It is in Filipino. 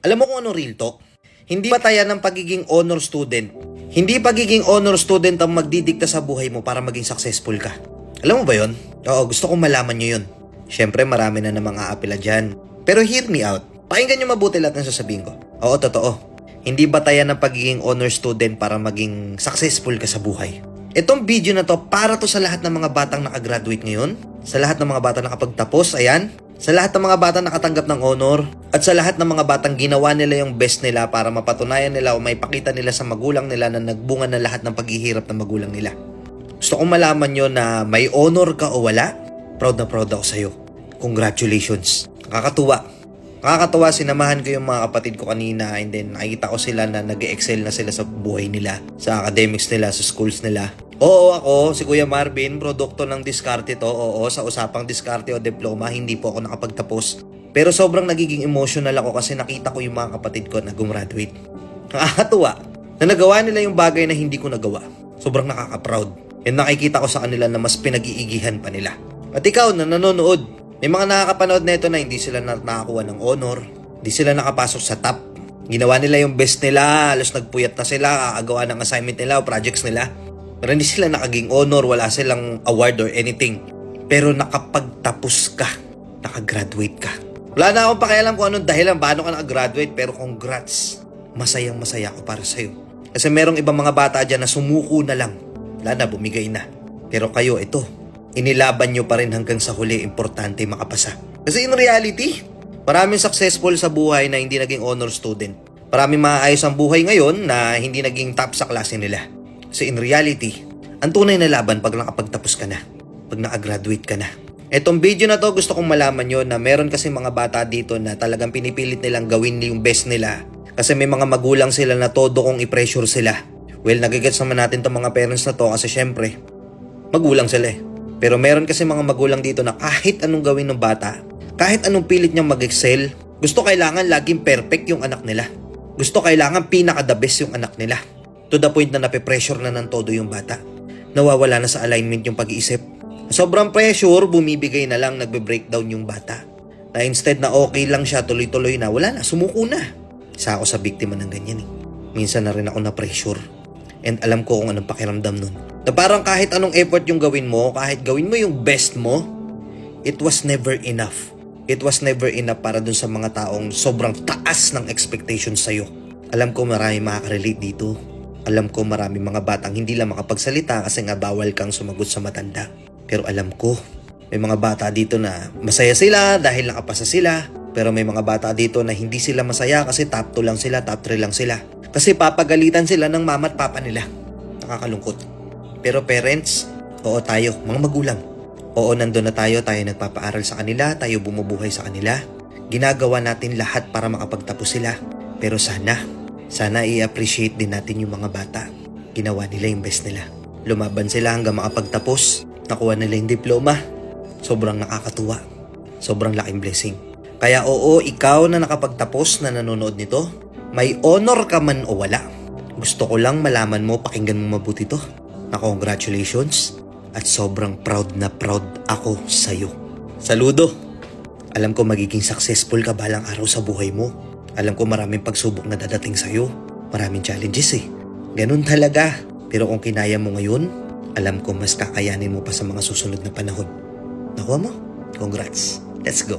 Alam mo kung ano real talk? Hindi batayan ng pagiging honor student. Hindi pagiging honor student ang magdidikta sa buhay mo para maging successful ka. Alam mo ba yon? Oo, gusto kong malaman nyo yun. Siyempre, marami na namang aapila dyan. Pero hear me out. Pakinggan nyo mabuti lahat ng sasabihin ko. Oo, totoo. Hindi batayan ng pagiging honor student para maging successful ka sa buhay. Itong video na to, para to sa lahat ng mga batang nakagraduate ngayon, sa lahat ng mga batang nakapagtapos, ayan, sa lahat ng mga batang nakatanggap ng honor, at sa lahat ng mga batang ginawa nila yung best nila para mapatunayan nila o maipakita nila sa magulang nila na nagbunga na lahat ng paghihirap ng magulang nila. Gusto kong malaman nyo na may honor ka o wala, proud na proud ako sa'yo. Congratulations. Nakakatuwa, sinamahan ko yung mga kapatid ko kanina and then nakikita ko sila na nag-excel na sila sa buhay nila, sa academics nila, sa schools nila. Oo, ako, si Kuya Marvin, produkto ng diskarte to. Oo, sa usapang diskarte o diploma, hindi po ako nakapagtapos. Pero sobrang nagiging emotional ako kasi nakita ko yung mga kapatid ko na gumraduate. Nakakatuwa na nagawa nila yung bagay na hindi ko nagawa. Sobrang nakaka-proud. And nakikita ko sa kanila na mas pinag-iigihan pa nila. At ikaw na nanonood, may mga nakakapanood na ito na hindi sila nakakuha ng honor, hindi sila nakapasok sa top. Ginawa nila yung best nila, halos nagpuyat na sila, kakagawa ng assignment nila o projects nila. Pero hindi sila nakaging honor, wala silang award or anything. Pero nakapagtapos ka, nakagraduate ka. Wala na akong pakialam kung anong dahilan, paano ka nakagraduate, pero congrats. Masayang masaya ako para sa'yo. Kasi merong ibang mga bata dyan na sumuko na lang. Wala na, bumigay na. Pero kayo, ito, inilaban nyo pa rin hanggang sa huli, importante makapasa. Kasi in reality, maraming successful sa buhay na hindi naging honor student. Maraming maayos ang buhay ngayon na hindi naging top sa klase nila. Kasi in reality, ang tunay na laban pag nakapagtapos ka na, pag nakagraduate ka na. Etong video na to, gusto kong malaman nyo na meron kasi mga bata dito na talagang pinipilit nilang gawin yung best nila. Kasi may mga magulang sila na todo kong i-pressure sila. Well, nagigets naman natin itong mga parents na to kasi syempre, magulang sila eh. Pero meron kasi mga magulang dito na kahit anong gawin ng bata, kahit anong pilit niyang mag-excel, gusto kailangan laging perfect yung anak nila. Gusto kailangan pinaka-the best yung anak nila. To the point na nape-pressure na ng todo yung bata. Nawawala na sa alignment yung pag-iisip. Sobrang pressure, bumibigay na lang, nagbe-breakdown yung bata. Na instead na okay lang siya, tuloy-tuloy na, wala na, sumuko na. Isa ako sa biktima ng ganyan eh. Minsan na rin ako na-pressure. And alam ko kung anong pakiramdam nun. Na parang kahit anong effort yung gawin mo, kahit gawin mo yung best mo, it was never enough. It was never enough para dun sa mga taong sobrang taas ng expectations sa'yo. Alam ko marami makaka-relate dito. Alam ko marami mga batang hindi lang makapagsalita kasi nga bawal kang sumagot sa matanda. Pero alam ko, may mga bata dito na masaya sila dahil nakapasa sila. Pero may mga bata dito na hindi sila masaya kasi top 2 lang sila, top 3 lang sila. Kasi papagalitan sila ng mama at papa nila. Nakakalungkot. Pero parents, oo tayo, mga magulang. Oo, nandun na tayo nagpapaaral sa kanila, tayo bumubuhay sa kanila. Ginagawa natin lahat para makapagtapos sila. Pero sana i-appreciate din natin yung mga bata. Ginawa nila yung best nila. Lumaban sila hanggang makapagtapos. Nakuha nila yung diploma. Sobrang nakakatuwa. Sobrang laking blessing. Kaya oo, ikaw na nakapagtapos na nanonood nito, may honor ka man o wala. Gusto ko lang malaman mo, pakinggan mo mabuti to. Na congratulations at sobrang proud na proud ako sa'yo. Saludo! Alam ko magiging successful ka balang araw sa buhay mo. Alam ko maraming pagsubok na dadating sa'yo. Maraming challenges eh. Ganun talaga. Pero kung kinaya mo ngayon, alam ko mas kakayanin mo pa sa mga susunod na panahon. Nakuha mo? Congrats. Let's go.